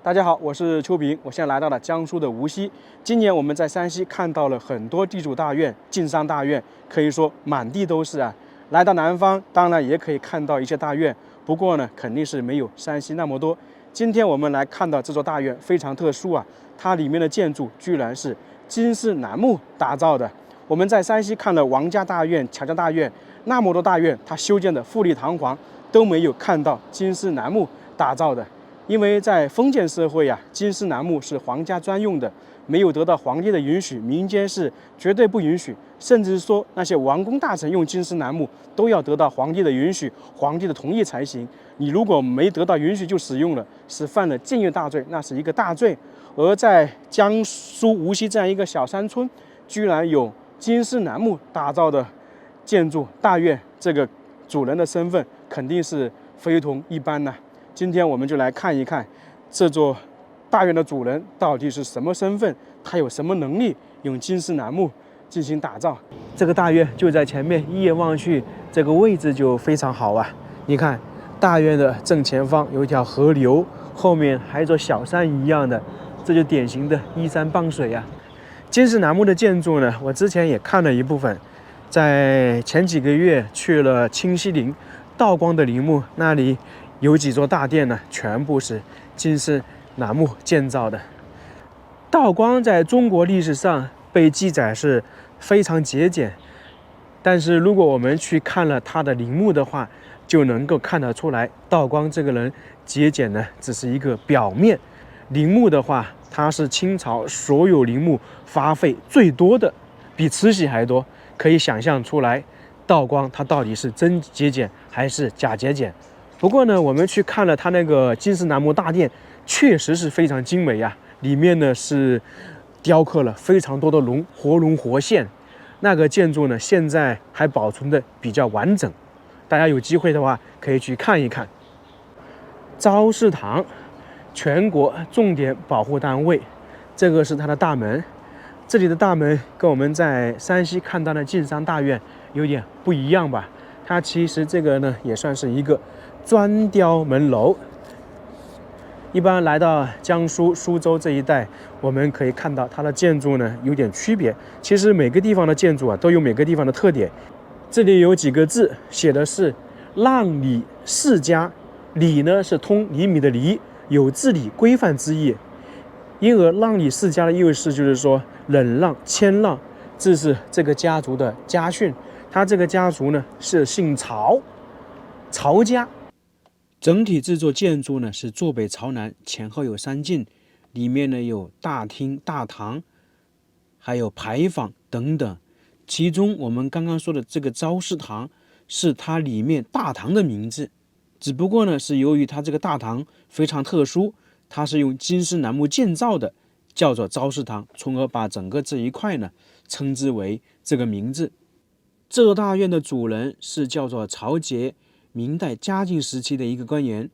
大家好，我是邱平，我现在来到了江苏的无锡。今年我们在山西看到了很多地主大院、晋商大院，可以说满地都是啊。来到南方，当然也可以看到一些大院，不过呢，肯定是没有山西那么多。今天我们来看到这座大院非常特殊啊，它里面的建筑居然是金丝楠木打造的。我们在山西看了王家大院、乔家大院，那么多大院，它修建的富丽堂皇，都没有看到金丝楠木打造的。因为在封建社会啊，金丝楠木是皇家专用的，没有得到皇帝的允许，民间是绝对不允许。甚至说那些王公大臣用金丝楠木都要得到皇帝的允许、皇帝的同意才行。你如果没得到允许就使用了，是犯了僭越大罪，那是一个大罪。而在江苏无锡这样一个小山村，居然有金丝楠木打造的建筑大院，这个主人的身份肯定是非同一般呐。今天我们就来看一看这座大院的主人到底是什么身份，他有什么能力用金丝楠木进行打造。这个大院就在前面，一眼望去，这个位置就非常好啊。你看，大院的正前方有一条河流，后面还有座小山一样的，这就典型的依山傍水啊。金丝楠木的建筑呢，我之前也看了一部分，在前几个月去了清西陵道光的陵墓那里。有几座大殿呢，全部是金丝楠木建造的。道光在中国历史上被记载是非常节俭，但是如果我们去看了他的陵墓的话，就能够看得出来，道光这个人节俭呢，只是一个表面。陵墓的话，他是清朝所有陵墓花费最多的，比慈禧还多。可以想象出来，道光他到底是真节俭还是假节俭。不过呢，我们去看了它那个金丝楠木大殿，确实是非常精美呀。里面呢是雕刻了非常多的龙，活龙活现。那个建筑呢，现在还保存的比较完整。大家有机会的话，可以去看一看。昭示堂，全国重点保护单位，这个是它的大门。这里的大门跟我们在山西看到的晋商大院有点不一样吧？它其实这个呢，也算是一个砖雕门楼。一般来到江苏苏州这一带，我们可以看到它的建筑呢有点区别。其实每个地方的建筑啊都有每个地方的特点。这里有几个字写的是“让李世家”，李呢是通厘米的厘，有治理规范之意。因而让李世家的意思就是说忍让、谦让，这是这个家族的家训。他这个家族呢是姓曹，曹家。整体制作建筑呢是坐北朝南，前后有3进，里面呢有大厅、大堂，还有牌坊等等。其中我们刚刚说的这个昭示堂是它里面大堂的名字，只不过呢是由于它这个大堂非常特殊，它是用金丝楠木建造的，叫做昭示堂，从而把整个这一块呢称之为这个名字。这座大院的主人是叫做曹节，明代嘉靖时期的一个官员，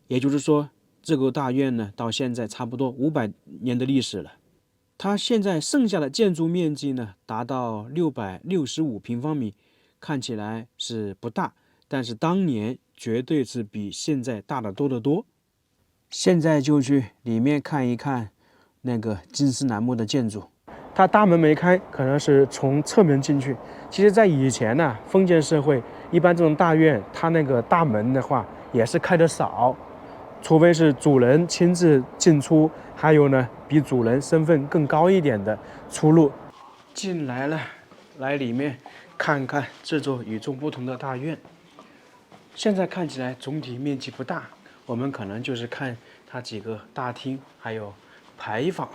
也就是说，这个大院呢，到现在差不多500年的历史了。它现在剩下的建筑面积呢，达到665平方米，看起来是不大，但是当年绝对是比现在大得多得多。现在就去里面看一看那个金丝楠木的建筑。它大门没开，可能是从侧门进去。其实，在以前呢，封建社会一般这种大院，它那个大门的话也是开得少，除非是主人亲自进出，还有呢比主人身份更高一点的出入。进来了，来里面看看这座与众不同的大院。现在看起来总体面积不大，我们可能就是看它几个大厅，还有牌坊。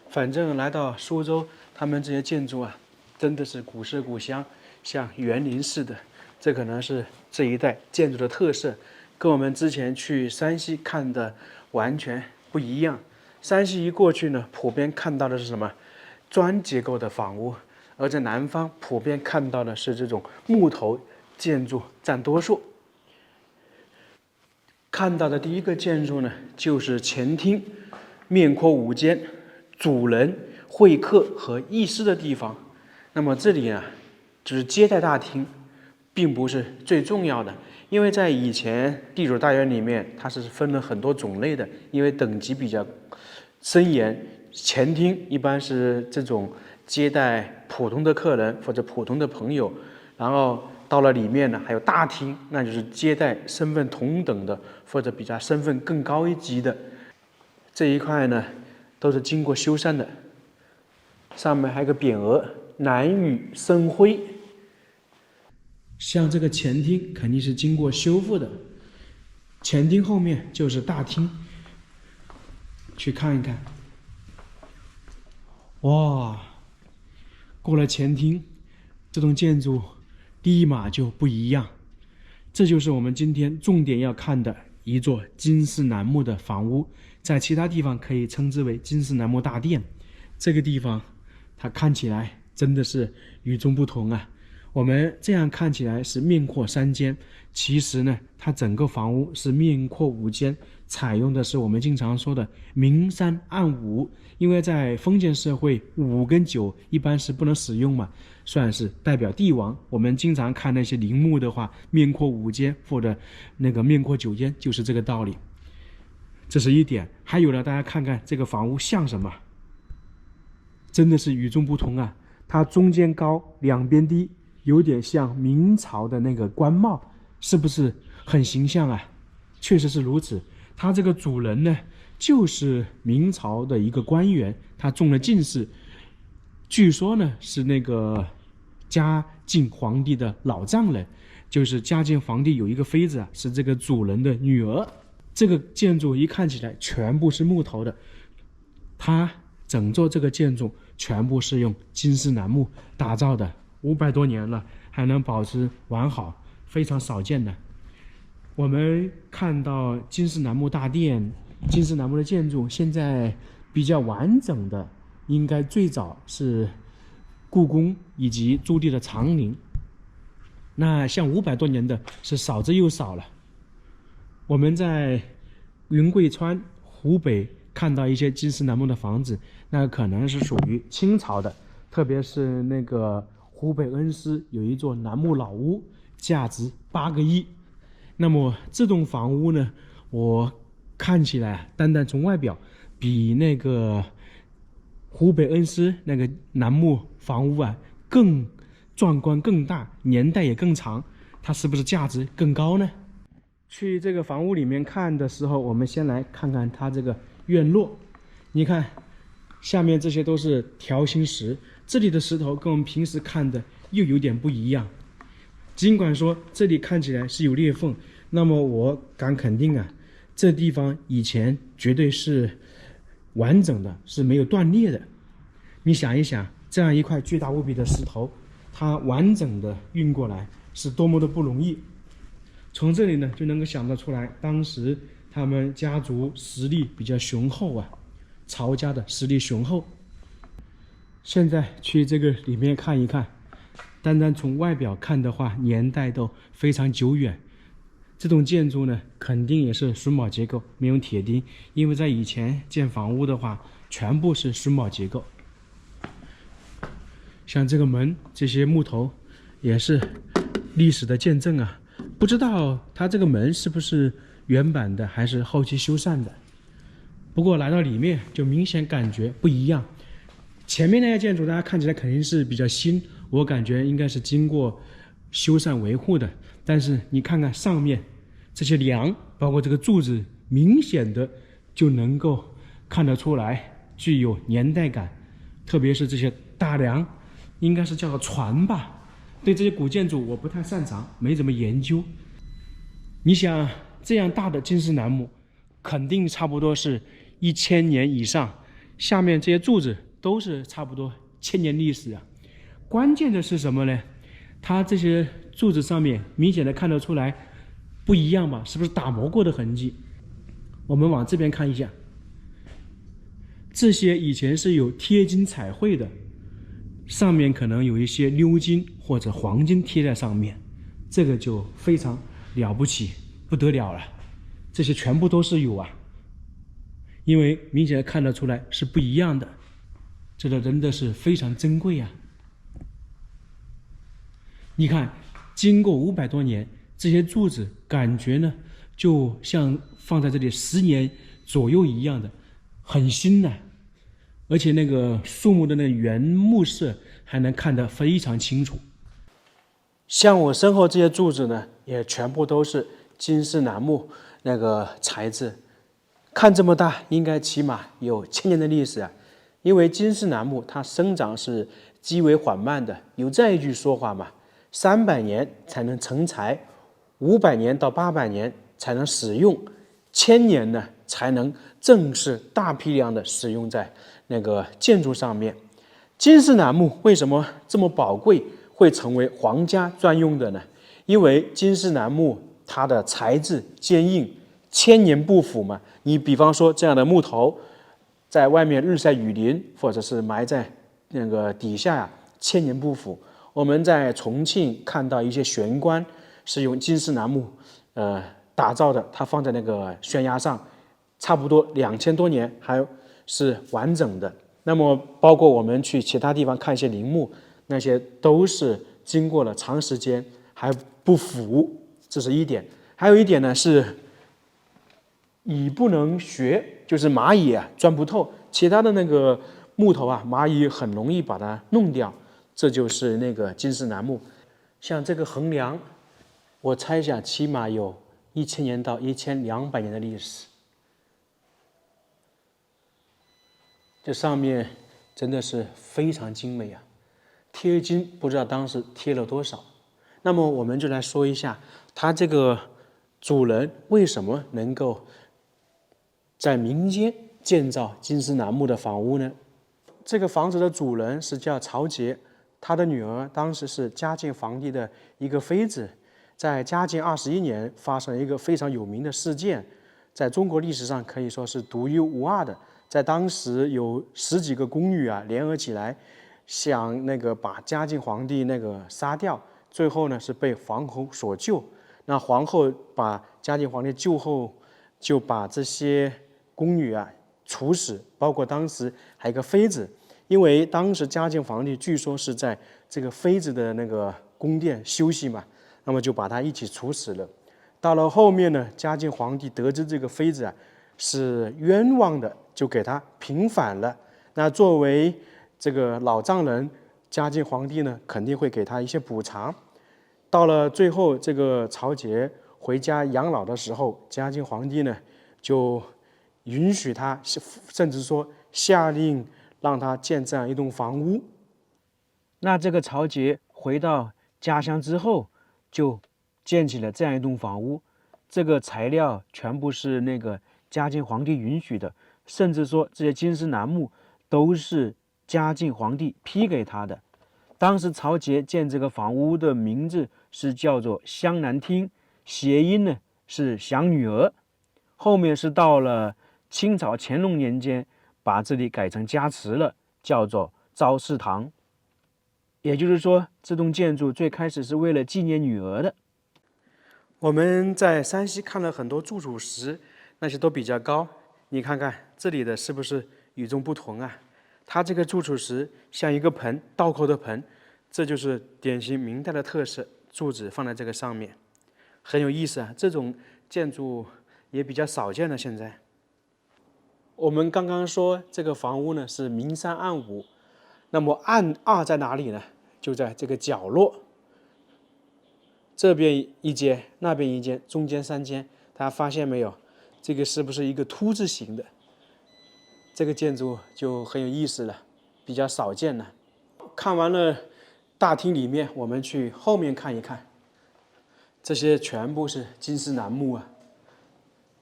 反正来到苏州，他们这些建筑啊，真的是古色古香，像园林似的。这可能是这一带建筑的特色，跟我们之前去山西看的完全不一样。山西一过去呢，普遍看到的是什么？砖结构的房屋，而在南方普遍看到的是这种木头建筑占多数。看到的第一个建筑呢，就是前厅，面阔5间。主人会客和议事的地方。那么这里呢，就是接待大厅，并不是最重要的，因为在以前地主大院里面，它是分了很多种类的，因为等级比较森严。前厅一般是这种接待普通的客人或者普通的朋友，然后到了里面呢，还有大厅，那就是接待身份同等的或者比较身份更高一级的。这一块呢，都是经过修缮的，上面还有个匾额“南宇生辉”。像这个前厅肯定是经过修复的，前厅后面就是大厅，去看一看。哇，过了前厅，这栋建筑立马就不一样。这就是我们今天重点要看的一座金丝楠木的房屋，在其他地方可以称之为金丝楠木大殿。这个地方它看起来真的是与众不同啊。我们这样看起来是面阔3间，其实呢，它整个房屋是面阔5间，采用的是我们经常说的明3暗5，因为在封建社会5跟9一般是不能使用嘛，算是代表帝王。我们经常看那些陵墓的话，面阔5间或者那个面阔9间，就是这个道理。这是一点。还有呢，大家看看这个房屋像什么，真的是与众不同啊！它中间高，两边低，有点像明朝的那个官帽，是不是很形象啊？确实是如此。他这个主人呢，就是明朝的一个官员，他中了进士，据说呢是那个嘉靖皇帝的老丈人，就是嘉靖皇帝有一个妃子啊，是这个主人的女儿。这个建筑一看起来全部是木头的，它整座这个建筑全部是用金丝楠木打造的，500多年了还能保持完好，非常少见的。我们看到金丝楠木大殿、金丝楠木的建筑，现在比较完整的应该最早是故宫以及朱棣的长陵，那像500多年的是少之又少了。我们在云贵川湖北看到一些金丝楠木的房子，那可能是属于清朝的，特别是那个湖北恩施有一座楠木老屋，价值8个亿。那么这栋房屋呢，我看起来单单从外表比那个湖北恩施那个楠木房屋啊更壮观更大，年代也更长，它是不是价值更高呢？去这个房屋里面看的时候，我们先来看看它这个院落。你看下面这些都是条形石，这里的石头跟我们平时看的又有点不一样。尽管说这里看起来是有裂缝，那么我敢肯定啊，这地方以前绝对是完整的，是没有断裂的。你想一想，这样一块巨大无比的石头，它完整的运过来是多么的不容易。从这里呢就能够想得出来，当时他们家族实力比较雄厚啊，曹家的实力雄厚。现在去这个里面看一看，单单从外表看的话，年代都非常久远。这栋建筑呢，肯定也是榫卯结构，没有铁钉，因为在以前建房屋的话，全部是榫卯结构。像这个门，这些木头也是历史的见证啊。不知道它这个门是不是原版的，还是后期修缮的。不过来到里面就明显感觉不一样。前面那些建筑大家看起来肯定是比较新，我感觉应该是经过修缮维护的。但是你看看上面这些梁，包括这个柱子，明显的就能够看得出来具有年代感。特别是这些大梁，应该是叫做船吧。对这些古建筑我不太擅长，没怎么研究。你想这样大的金丝楠木，肯定差不多是1000年以上，下面这些柱子都是差不多1000年历史啊。关键的是什么呢？它这些柱子上面明显的看得出来不一样吧？是不是打磨过的痕迹？我们往这边看一下，这些以前是有贴金彩绘的，上面可能有一些鎏金或者黄金贴在上面，这个就非常了不起，不得了了。这些全部都是有啊，因为明显看得出来是不一样的，这个真的是非常珍贵啊。你看经过500多年，这些柱子感觉呢，就像放在这里10年左右一样的，很新呢。而且那个树木的那原木色还能看得非常清楚。像我身后这些柱子呢，也全部都是金丝楠木那个材质，看这么大，应该起码有1000年的历史啊。因为金丝楠木它生长是极为缓慢的，有这样一句说法嘛，300年才能成材，500年到800年才能使用，1000年呢才能正式大批量的使用在那个建筑上面。金丝楠木为什么这么宝贵，会成为皇家专用的呢？因为金丝楠木它的材质坚硬，1000年不腐嘛。你比方说这样的木头，在外面日晒雨淋，或者是埋在那个底下呀，1000年不腐。我们在重庆看到一些悬棺是用金丝楠木打造的，它放在那个悬崖上，差不多2000多年还是完整的。那么包括我们去其他地方看一些陵墓，那些都是经过了长时间还不腐，这是一点。还有一点呢是蚁不能学，就是蚂蚁啊钻不透，其他的那个木头啊，蚂蚁很容易把它弄掉，这就是那个金丝楠木。像这个横梁，我猜想起码有1000年到1200年的历史。这上面真的是非常精美啊，贴金不知道当时贴了多少。那么我们就来说一下，他这个主人为什么能够在民间建造金丝楠木的房屋呢？这个房子的主人是叫曹节，他的女儿当时是嘉靖皇帝的一个妃子。在嘉靖21年发生了一个非常有名的事件，在中国历史上可以说是独一无二的。在当时有10几个宫女啊联合起来，想那个把嘉靖皇帝那个杀掉，最后呢是被皇后所救。那皇后把嘉靖皇帝救后，就把这些宫女啊处死，包括当时还有一个妃子，因为当时嘉靖皇帝据说是在这个妃子的那个宫殿休息嘛，那么就把她一起处死了。到了后面呢，嘉靖皇帝得知这个妃子啊是冤枉的，就给他平反了。那作为这个老丈人，嘉靖皇帝呢肯定会给他一些补偿。到了最后，这个曹节回家养老的时候，嘉靖皇帝呢就允许他，甚至说下令让他建这样一栋房屋。那这个曹节回到家乡之后，就建起了这样一栋房屋。这个材料全部是那个嘉靖皇帝允许的，甚至说这些金丝楠木都是嘉靖皇帝批给他的。当时曹节建这个房屋的名字是叫做香南厅，谐音呢是想女儿。后面是到了清朝乾隆年间，把这里改成加祠了，叫做昭示堂。也就是说，这栋建筑最开始是为了纪念女儿的。我们在山西看了很多柱础石，那些都比较高。你看看这里的是不是与众不同啊？它这个柱础石像一个盆，倒扣的盆，这就是典型明代的特色，柱子放在这个上面，很有意思啊。这种建筑也比较少见了。现在我们刚刚说这个房屋呢是明3暗5，那么暗2在哪里呢？就在这个角落。这边一间，那边一间，中间3间，大家发现没有？这个是不是一个凸字形的？这个建筑就很有意思了，比较少见了。看完了大厅里面，我们去后面看一看，这些全部是金丝楠木啊。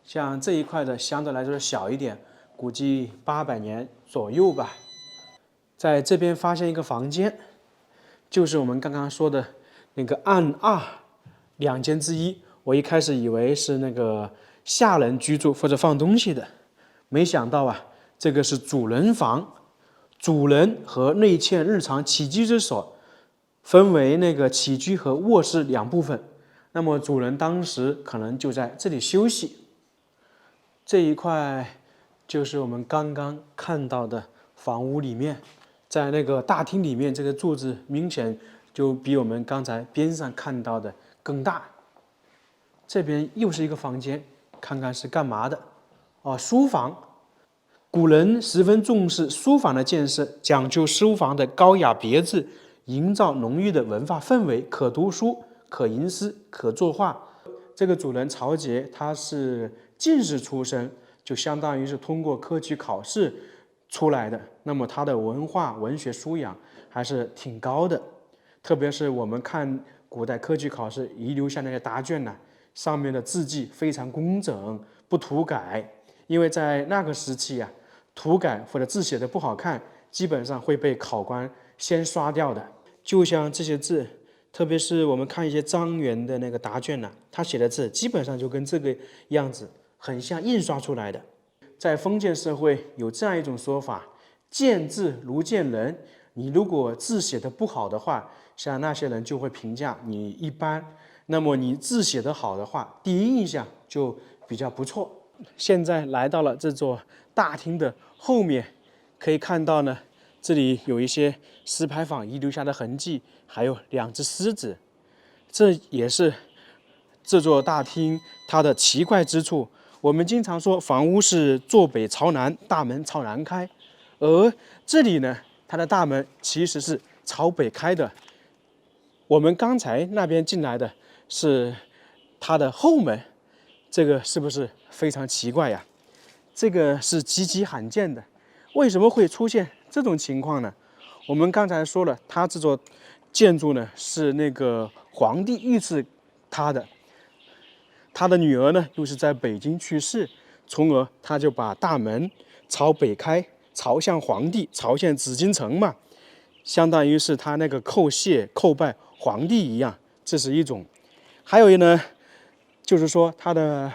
像这一块的相对来说小一点，估计800年左右吧。在这边发现一个房间，就是我们刚刚说的那个暗2。2间之一，我一开始以为是那个下人居住或者放东西的，没想到啊，这个是主人房，主人和内嵌日常起居之所，分为那个起居和卧室2部分。那么主人当时可能就在这里休息。这一块就是我们刚刚看到的房屋里面，在那个大厅里面，这个柱子明显就比我们刚才边上看到的更大。这边又是一个房间，看看是干嘛的？哦，书房。古人十分重视书房的建设，讲究书房的高雅别致，营造浓郁的文化氛围，可读书，可吟诗，可作画。这个主人曹节他是进士出身，就相当于是通过科举考试出来的，那么他的文化文学素养还是挺高的。特别是我们看古代科举考试遗留下那些答卷呢，上面的字迹非常工整，不涂改。因为在那个时期啊，涂改或者字写的不好看，基本上会被考官先刷掉的。就像这些字，特别是我们看一些张元的那个答卷呢，他写的字基本上就跟这个样子，很像印刷出来的。在封建社会有这样一种说法：见字如见人。你如果字写的不好的话，像那些人就会评价你一般；那么你字写得好的话，第一印象就比较不错。现在来到了这座大厅的后面，可以看到呢，这里有一些石牌坊遗留下的痕迹，还有2只狮子。这也是这座大厅它的奇怪之处。我们经常说房屋是坐北朝南，大门朝南开，而这里呢，它的大门其实是朝北开的。我们刚才那边进来的是它的后门，这个是不是非常奇怪呀？这个是极其罕见的。为什么会出现这种情况呢？我们刚才说了，它这座建筑呢是那个皇帝御赐他的，他的女儿呢又是在北京去世，从而他就把大门朝北开，朝向皇帝，朝向紫禁城嘛，相当于是他那个叩谢叩拜皇帝一样，这是一种。还有呢，就是说他的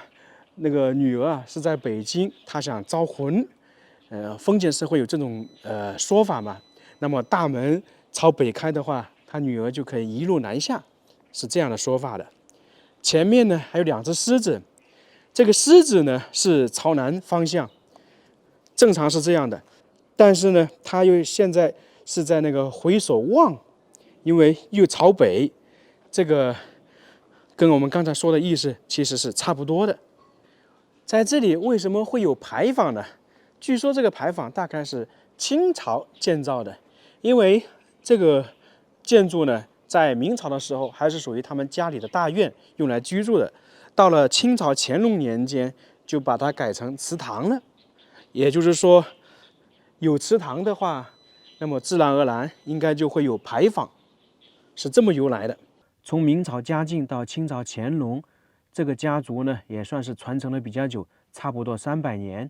那个女儿啊是在北京，他想招魂，封建社会有这种说法嘛。那么大门朝北开的话，他女儿就可以一路南下，是这样的说法的。前面呢还有2只狮子，这个狮子呢是朝南方向，正常是这样的，但是呢，它又现在是在那个回首望，因为又朝北，这个跟我们刚才说的意思其实是差不多的。在这里为什么会有牌坊呢？据说这个牌坊大概是清朝建造的，因为这个建筑呢，在明朝的时候还是属于他们家里的大院，用来居住的。到了清朝乾隆年间，就把它改成祠堂了。也就是说，有祠堂的话，那么自然而然应该就会有牌坊，是这么由来的。从明朝嘉靖到清朝乾隆，这个家族呢也算是传承的比较久，差不多300年。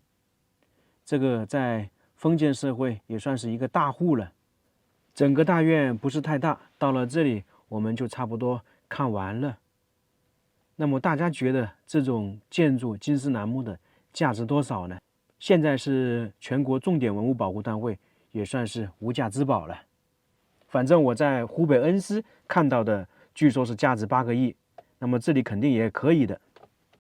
这个在封建社会也算是一个大户了。整个大院不是太大，到了这里我们就差不多看完了。那么大家觉得这种建筑金丝楠木的价值多少呢？现在是全国重点文物保护单位，也算是无价之宝了。反正我在湖北恩施看到的，据说是价值8个亿，那么这里肯定也可以的。